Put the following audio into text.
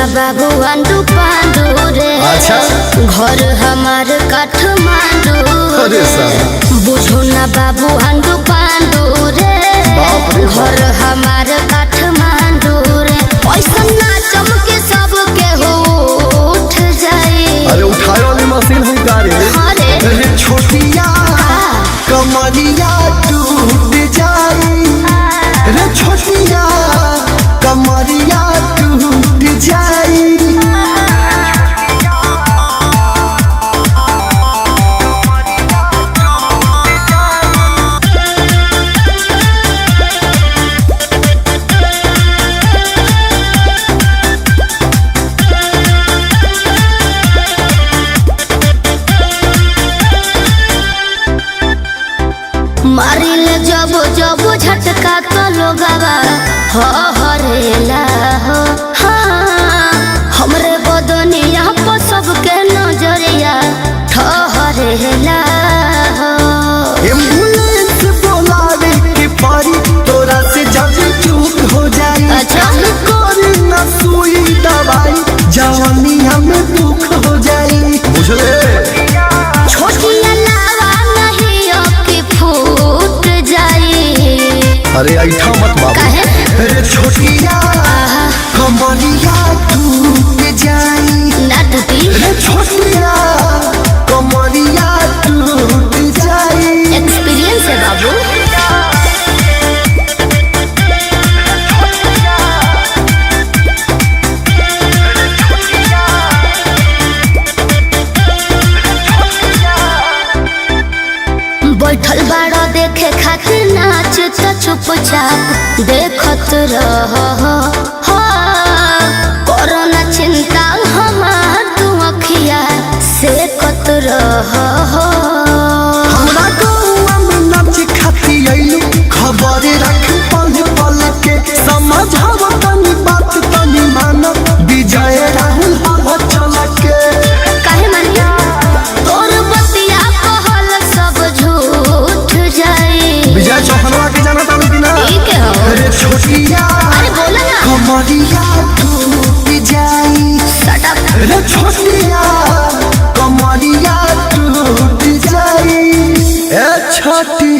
ना बाबू आंडू पांडू रे। अच्छा घर हमार काठमांडू अरे बुझो ना बाबू आंडू पांडू रे। घर हमार काठमांडू रे। पैसा ना चमके सब के हो उठ जाए। अरे उठाए वाली मशीन हुई गाड़ी। अरे छोटिया कमरिया टूट जाए रे छोटिया कमरिया टूट जाए। मारिल जब जब झटका तो लोगवा हो हरेला हो। हाँ हमरे बदनिया पर सबके नजरिया ठहरेला हो। एम्बुलेंस बोलावे के परी तोरा से जब चूक हो जाए। अच्छा कोरी ना सुई दवाई जवानी हमें दुख हो जाए। बुझले छोटिया लावा नहीं अबकी फूट जाए। अरे ऐठा मत बाबू। अरे छोटिया कमरिया टूट जाए ना टूटी। अरे छोटिया कमरिया टूट जाए। एक्सपीरियंस है बाबू। बैठल बाड़ा देखे खातिर नाच त चुपचाप देखत रह। कोरोना चिंता हमार तू अखिया से कत रह। हमरा गौआ में नाच खाती आइलू खबर रख पल पल के समझाव तनी बात तनी मानो विजय राहुल हवा चल के। काहे मानिया तोर बतिया कहल सब झूठ जाए। विजय चौहनवा के जाना तानी बिना। ठीक है हो। अरे छोटिया अरे बोला ना। कमरिया टूट जाए। Shut up. अरे छोटिया कमरिया टूट जाए। ए छोटी